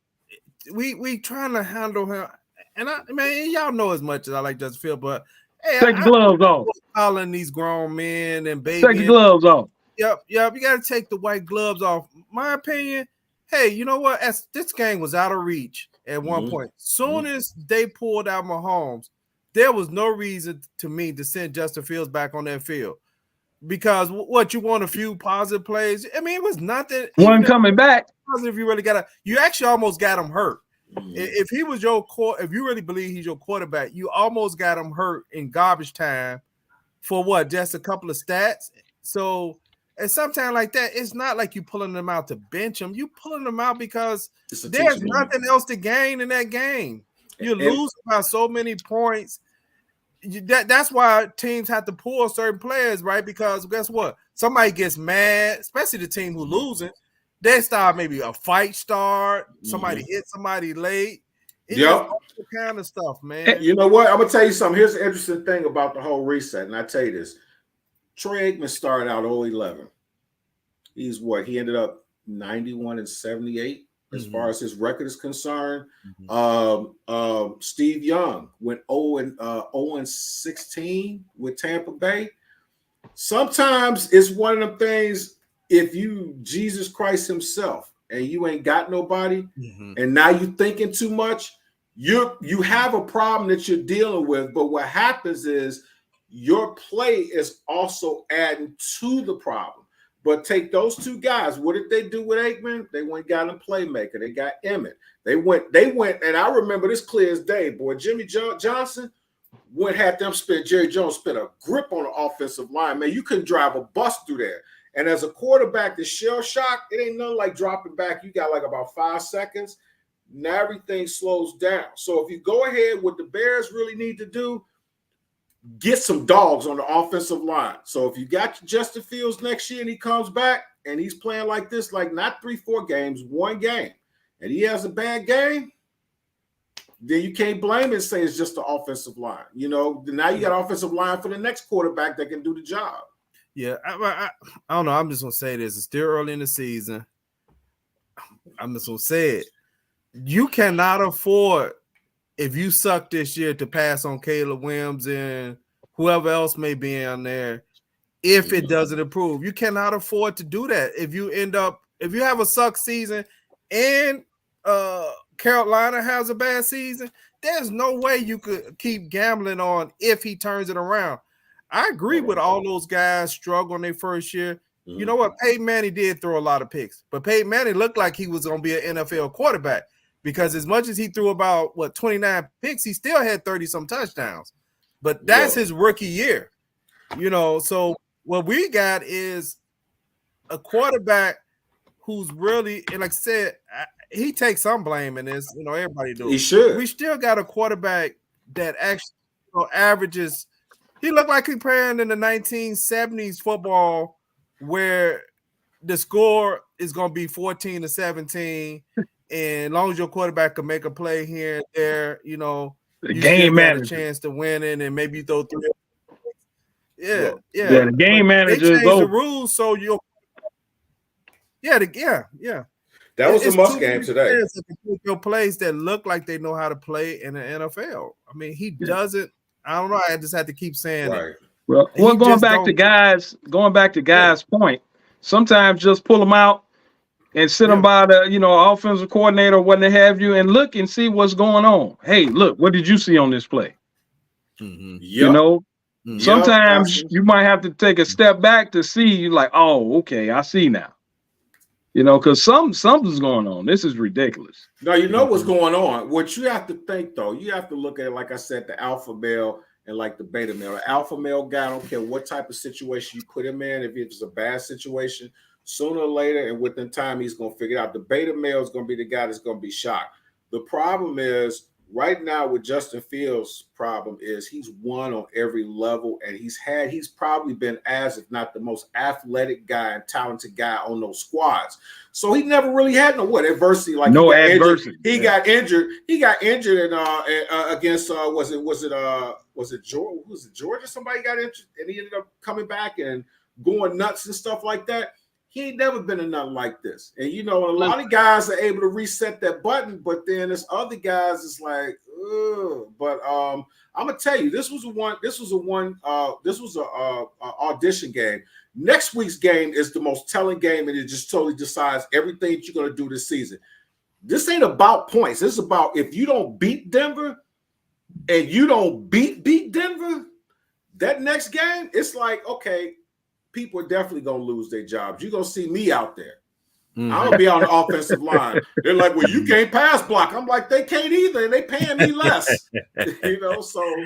We trying to handle him. And y'all know as much as I like Justin Fields, but hey, take the gloves off. Calling these grown men and babies. Take the gloves off. Yep. You got to take the white gloves off. My opinion, hey, you know what? As this game was out of reach at one point. Soon as they pulled out Mahomes, there was no reason to me to send Justin Fields back on that field. Because you want a few positive plays? I mean, it was nothing. One coming back. If you really you actually almost got him hurt. If he was if you really believe he's your quarterback, you almost got him hurt in garbage time for what? Just a couple of stats. So at some time like that, it's not like you pulling them out to bench them. You pulling them out because there's nothing else to gain in that game. You lose by so many points. That's why teams have to pull certain players, right? Because guess what? Somebody gets mad, especially the team who losing. They start maybe a fight start. Somebody hit somebody late. It's all kind of stuff, man. You know what? I'm going to tell you something. Here's the interesting thing about the whole reset. And I tell you this. Troy Aikman started out 0-11. He's what? He ended up 91-78 as far as his record is concerned. Steve Young went 0-16 with Tampa Bay. Sometimes it's one of them things. If you Jesus Christ himself and you ain't got nobody, and now you thinking too much, you have a problem that you're dealing with. But what happens is your play is also adding to the problem. But take those two guys. What did they do with Aikman? They went and got a playmaker. They got Emmett. They went, and I remember this clear as day, boy. Jimmy Johnson had them Jerry Jones spit a grip on the offensive line. Man, you couldn't drive a bus through there. And as a quarterback, the shell shock, it ain't nothing like dropping back. You got like about 5 seconds. Now everything slows down. So if you go ahead, what the Bears really need to do, get some dogs on the offensive line. So if you got Justin Fields next year and he comes back and he's playing like this, like not 3-4 games, 1 game, and he has a bad game, then you can't blame it and say it's just the offensive line. Now you got offensive line for the next quarterback that can do the job. Yeah, I don't know. I'm just going to say this. It's still early in the season. I'm just going to say it. You cannot afford, if you suck this year, to pass on Caleb Williams and whoever else may be in there if it doesn't improve. You cannot afford to do that. If you have a suck season and Carolina has a bad season, there's no way you could keep gambling on if he turns it around. I agree with all those guys struggle in their first year. You know what? Peyton Manning did throw a lot of picks, but Peyton Manning looked like he was going to be an NFL quarterback because as much as he threw about 29 picks, he still had 30-some touchdowns. But that's his rookie year, So what we got is a quarterback who's really, and like I said, he takes some blame in this. Everybody does. He should. We still got a quarterback that actually averages. He looked like he playing in the 1970s football, where the score is going to be 14-17, and as long as your quarterback can make a play here and there, the you game manager, a chance to win it, and maybe you throw 3. Yeah. The game manager they changed the rules, so you'll. Yeah. That was a must game today. Your plays that look like they know how to play in the NFL. I mean, he doesn't. I don't know. I just had to keep saying it. Well, going back to guys' point, sometimes just pull them out and sit them by the, offensive coordinator or what they have you, and look and see what's going on. Hey, look, what did you see on this play? Sometimes you might have to take a step back to see, like, oh, okay, I see now. Because something's going on. This is ridiculous. No, you know what's going on. What you have to think, though, you have to look at it, like I said, the alpha male and like the beta male. The alpha male guy, I don't care what type of situation you put him in. If it's a bad situation, sooner or later and within time, he's going to figure it out. The beta male is going to be the guy that's going to be shocked. The problem is right now with Justin Fields' problem is he's won on every level, and he's probably been as, if not the most athletic guy and talented guy on those squads. So he never really had adversity. Like no adversity. He got injured. He got injured against was it Georgia? Was it Georgia? Somebody got injured, and he ended up coming back and going nuts and stuff like that. He ain't never been in nothing like this. And, a lot of guys are able to reset that button, but then there's other guys it's like, ugh. But I'm going to tell you, this was a audition game. Next week's game is the most telling game, and it just totally decides everything that you're going to do this season. This ain't about points. This is about if you don't beat Denver and you don't beat Denver, that next game, it's like, okay, people are definitely going to lose their jobs. You're going to see me out there. I'm going to be on the offensive line. They're like, well, you can't pass block. I'm like, they can't either, and they paying me less. So.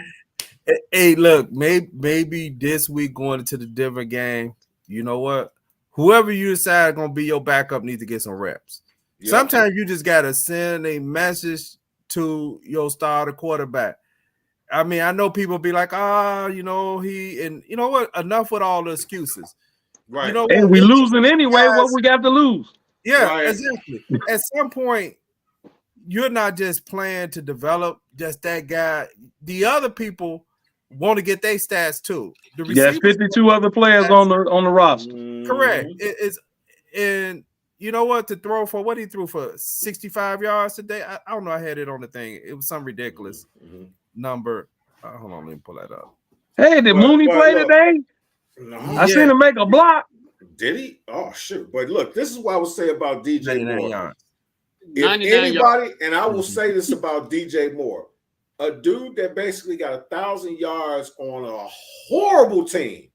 Hey, look, maybe this week going into the Denver game, you know what? Whoever you decide going to be your backup needs to get some reps. Yep. Sometimes you just got to send a message to your starter quarterback. I mean, I know people be like, you know what? Enough with all the excuses. Right. And we losing anyway. What we got to lose? Yeah, right. Exactly. At some point, you're not just playing to develop just that guy. The other people want to get their stats too. There's 52 other players on the roster. Correct. And you know what? To throw for what he threw for 65 yards today. I don't know. I had it on the thing. It was some ridiculous number. Hold on, let me pull that up. Hey, did Mooney play today? No. I seen him make a block. Did he? Oh, shoot. But look, this is what I would say about DJ Moore. Yards. If anybody, and I will say this about DJ Moore, a dude that basically got 1,000 yards on a horrible team.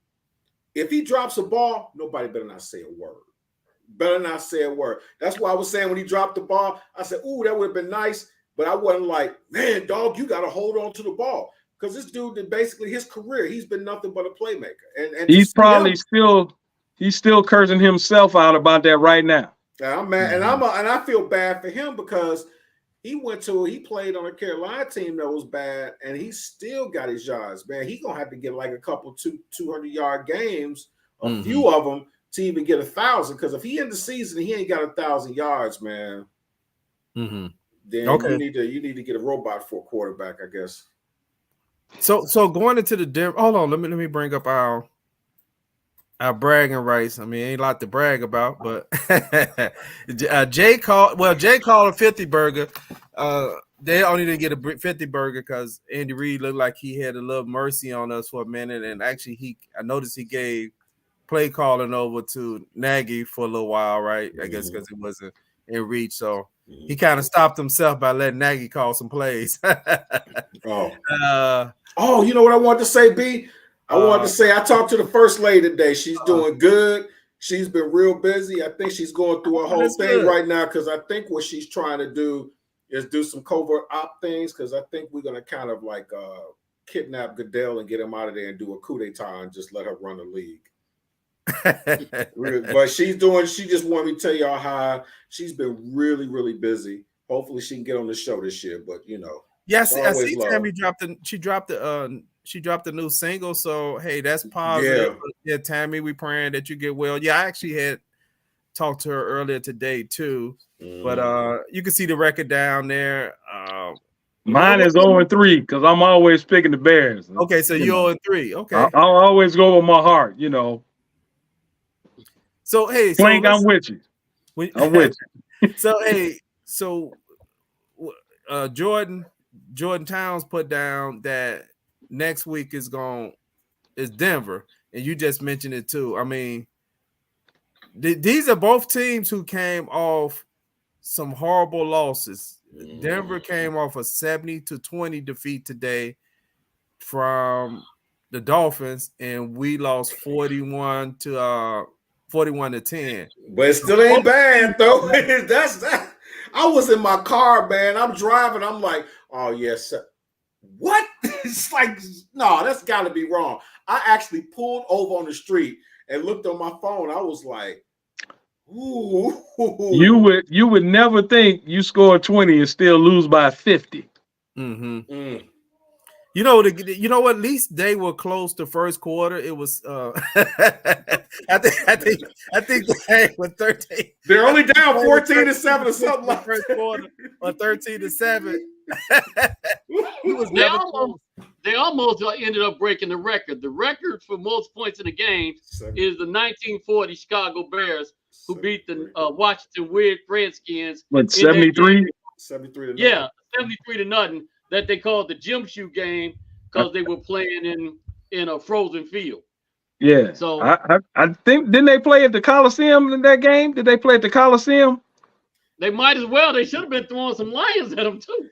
If he drops a ball, nobody better not say a word. Better not say a word. That's why I was saying when he dropped the ball, I said, ooh, that would have been nice. But I wasn't like, man, dog, you got to hold on to the ball. Because this dude did basically his career, he's been nothing but a playmaker. And he's probably still cursing himself out about that right now. And I'm mad, and I feel bad for him because he played on a Carolina team that was bad, and he still got his yards. Man, he's gonna have to get like a couple 200-yard games, a few of them, to even get 1,000. Because if he in the season he ain't got 1,000 yards, man, then you need to get a robot for a quarterback, I guess. So going into the Denver, hold on, let me bring up our bragging rights. I mean, ain't a lot to brag about, but Jay called a 50 burger. They only didn't get a 50 burger because Andy Reid looked like he had a little mercy on us for a minute, and actually I noticed he gave play calling over to Nagy for a little while, right? I guess because it wasn't in reach, so he kind of stopped himself by letting Nagy call some plays. You know what I wanted to say, B? I wanted to say I talked to the first lady today. She's doing good. She's been real busy. I think she's going through a whole thing right now because I think what she's trying to do is do some covert op things because I think we're going to kind of like kidnap Goodell and get him out of there and do a coup d'etat and just let her run the league. But she just wanted me to tell y'all how she's been really, really busy. Hopefully she can get on the show this year, but yes, I see Tammy dropped the new single, so hey, that's positive. Yeah, Tammy, we praying that you get well. Yeah, I actually had talked to her earlier today too, but you can see the record down there. Mine is 0-3 because I'm always picking the Bears. Okay, so you're 0-3. Okay, I'll always go with my heart, So hey, Plank, I'm with you. I'm with you. So hey, Jordan Towns put down that next week is Denver, and you just mentioned it too. I mean, these are both teams who came off some horrible losses. Denver came off a 70-20 defeat today from the Dolphins, and we lost 41-10. But it still ain't bad though. That's that. I was in my car, man. I'm driving. I'm like, oh yes. What? It's like, no, that's got to be wrong. I actually pulled over on the street and looked on my phone. I was like, ooh. You would never think you score 20 and still lose by 50. Mm-hmm. You know what? At least they were close to first quarter. It was I think they were 13. They're only down 14-7 or something like first quarter, or 13-7. They almost ended up breaking the record. The record for most points in a game is the 1940 Chicago Bears, who beat the Washington Redskins. What, 73? 73 to yeah, 73-0. That they called the gym shoe game because they were playing in a frozen field. Yeah. So I think, didn't they play at the Coliseum in that game? Did they play at the Coliseum? They might as well. They should have been throwing some lions at them too.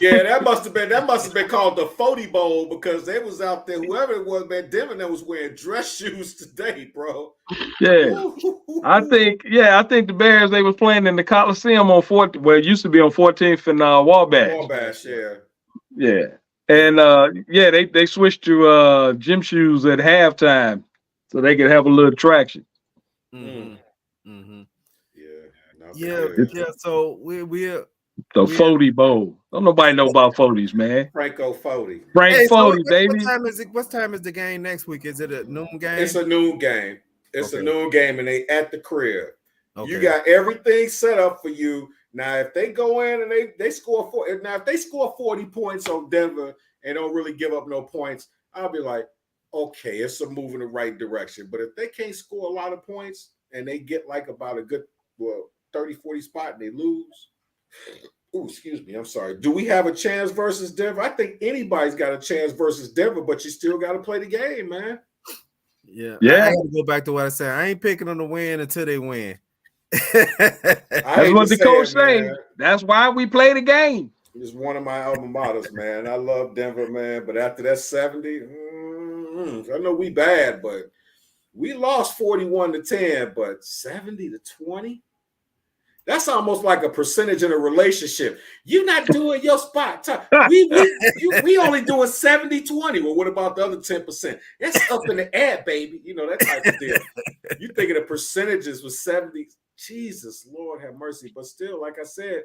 Yeah, that must have been called the 40 Bowl because they was out there. Whoever it was, man, Devin that was wearing dress shoes today, bro. Yeah, I think the Bears, they was playing in the Coliseum on 14. Well, it used to be on 14th and Wabash. Wabash, yeah. Yeah, and they switched to gym shoes at halftime so they could have a little traction. Mm-hmm. Mm-hmm. Yeah. So we're the 40 Bowl. Don't nobody know about 40s, man. Franco 40. Frank 40, baby. What time is the game next week? Is it a noon game? It's a noon game. A noon game, and they at the crib. Okay. You got everything set up for you. Now, if they go in and they score if they score 40 points on Denver and don't really give up no points, I'll be like, okay, it's a move in the right direction. But if they can't score a lot of points and they get like about a good 30-40 spot and they lose. Oh, excuse me. I'm sorry. Do we have a chance versus Denver? I think anybody's got a chance versus Denver, but you still got to play the game, man. Yeah. I have to go back to what I said. I ain't picking them to win until they win. That's what the coach say. That's why we play the game. It's one of my alma maters, man. I love Denver, man. But after that 70, I know we bad, but we lost 41-10, but 70-20. That's almost like a percentage in a relationship. You're not doing your spot. We only doing 70-20. Well, what about the other 10%? That's up in the air, baby. You know, that type of deal. You thinking of percentages with 70. Jesus, Lord have mercy. But still, like I said,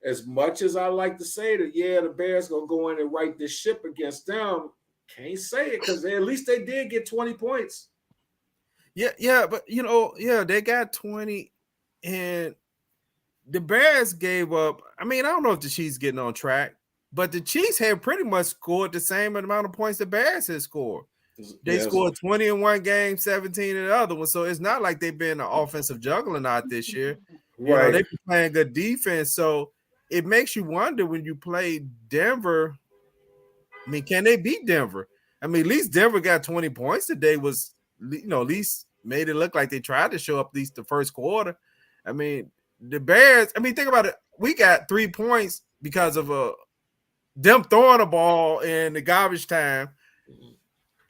as much as I like to say that, yeah, the Bears going to go in and right this ship against them, can't say it because at least they did get 20 points. Yeah, but, they got 20 and the Bears gave up. I mean, I don't know if the Chiefs getting on track, but the Chiefs had pretty much scored the same amount of points the Bears had scored. They scored 20 in one game, 17 in the other one. So it's not like they've been an offensive juggernaut this year. Right. They've been playing good defense. So it makes you wonder when you play Denver. I mean, can they beat Denver? I mean, at least Denver got 20 points today. Was at least made it look like they tried to show up at least the first quarter. I mean, the Bears, think about it. We got 3 points because of them throwing a ball in the garbage time.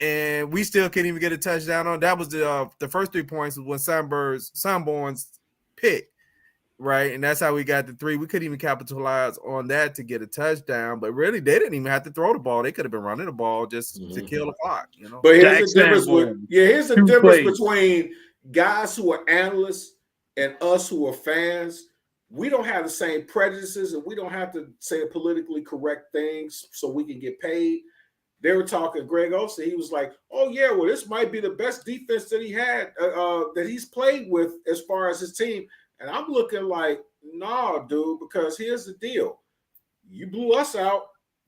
and we still couldn't even get a touchdown on. That was the first 3 points was when Sunborn's pick, right? And that's how we got the 3. We couldn't even capitalize on that to get a touchdown. But really, they didn't even have to throw the ball. They could have been running the ball just to kill the clock, you know. But here's the difference between guys who are analysts and us who are fans. We don't have the same prejudices, and we don't have to say politically correct things so we can get paid. They were talking, Greg Olsen, he was like, oh, yeah, well, this might be the best defense that he had, that he's played with as far as his team. And I'm looking like, nah, dude, because here's the deal. You blew us out,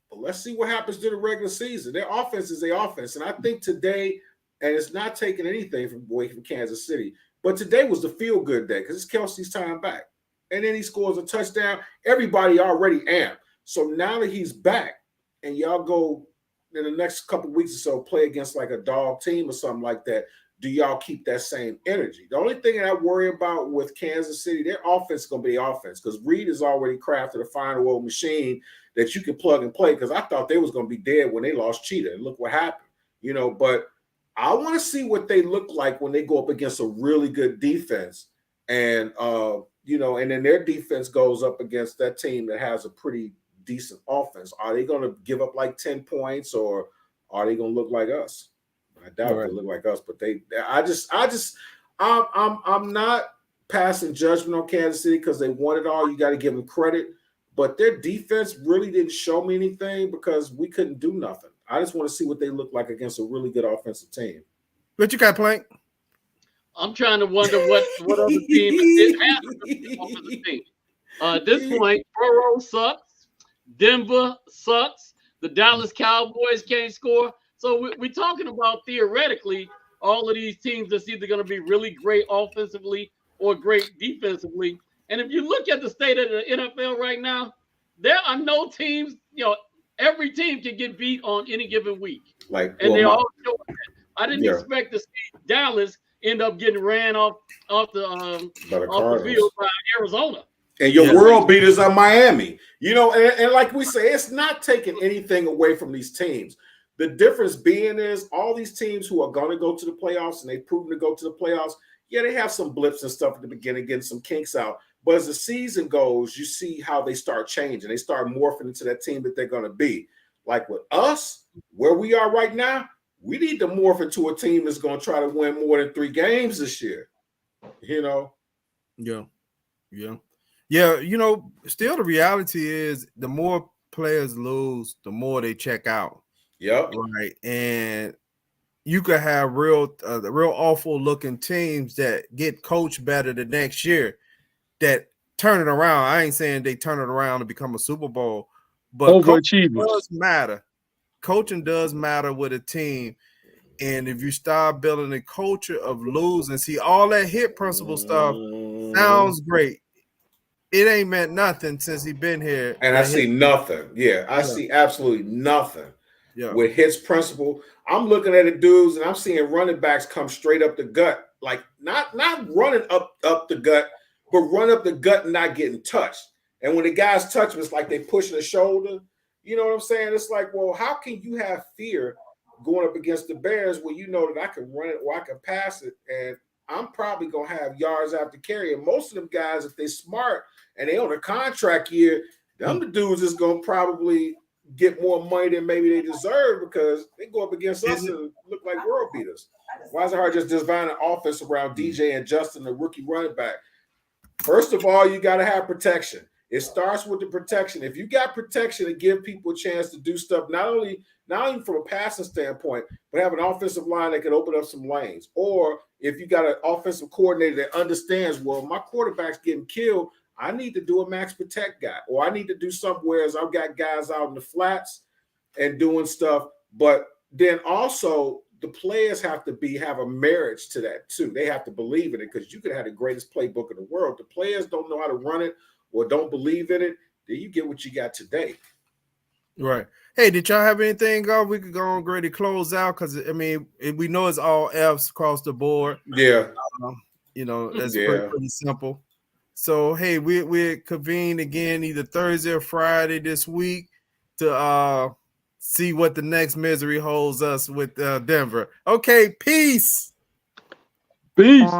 but let's see what happens to the regular season. Their offense is their offense. And I think today, and it's not taking anything away from Kansas City, but today was the feel-good day because it's Kelsey's time back. And then he scores a touchdown. Everybody already amped. So now that he's back and y'all go in the next couple of weeks or so play against like a dog team or something like that, do y'all keep that same energy? The only thing that I worry about with Kansas City, their offense is going to be offense because Reed has already crafted a fine old machine that you can plug and play because I thought they was going to be dead when they lost Cheetah. And look what happened, you know. But I want to see what they look like when they go up against a really good defense. And, you know, and then their defense goes up against that team that has a pretty decent offense. Are they going to give up like 10 points or are they going to look like us? I doubt they look like us, but I'm not passing judgment on Kansas City because they won it all. You got to give them credit, but their defense really didn't show me anything because we couldn't do nothing. I just want to see what they look like against a really good offensive team. What you got, Plank? I'm trying to wonder what other team it has an offensive team. At this point, Burrow sucks. Denver sucks. The Dallas Cowboys can't score. So we're talking about theoretically all of these teams that's either going to be really great offensively or great defensively. And if you look at the state of the NFL right now, there are no teams, you know, every team can get beat on any given week. They all show that. I didn't expect to see Dallas end up getting ran off the field by Arizona. And your world beaters are Miami. You know, and like we say, it's not taking anything away from these teams. The difference being is all these teams who are going to go to the playoffs and they've proven to go to the playoffs, yeah, they have some blips and stuff at the beginning, getting some kinks out. But as the season goes, you see how they start changing. They start morphing into that team that they're going to be. Like with us, where we are right now, we need to morph into a team that's going to try to win more than 3 games this year. You know? Yeah. You know, still the reality is the more players lose, the more they check out. Yep. Right. And you could have real awful looking teams that get coached better the next year that turn it around. I ain't saying they turn it around to become a Super Bowl, but coaching does matter. Coaching does matter with a team. And if you start building a culture of losing, see, all that hit principle stuff sounds great. It ain't meant nothing since he's been here. And I see nothing. Yeah, I see absolutely nothing with his principle. I'm looking at the dudes and I'm seeing running backs come straight up the gut. Like not running up the gut, but run up the gut and not getting touched. And when the guys touch him, it's like they pushing the shoulder. You know what I'm saying? It's like, well, how can you have fear going up against the Bears when you know that I can run it or I can pass it and I'm probably going to have yards after carry. And most of them guys, if they're smart and they on a contract year, them the dudes is going to probably get more money than maybe they deserve because they go up against us and look like world beaters. Why is it hard just design an offense around DJ and Justin, the rookie running back? First of all, you got to have protection. It starts with the protection. If you got protection and give people a chance to do stuff, not only from a passing standpoint, but have an offensive line that can open up some lanes. Or if you got an offensive coordinator that understands, well, my quarterback's getting killed, I need to do a max protect guy. Or I need to do something whereas I've got guys out in the flats and doing stuff. But then also the players have a marriage to that too. They have to believe in it because you could have the greatest playbook in the world. The players don't know how to run it or don't believe in it, then you get what you got today. Right. Hey, did y'all have anything we could go on great to close out? Because, I mean, we know it's all F's across the board. Yeah. You know, that's pretty simple. So, hey, we convene again either Thursday or Friday this week to see what the next misery holds us with Denver. Okay, peace. Peace.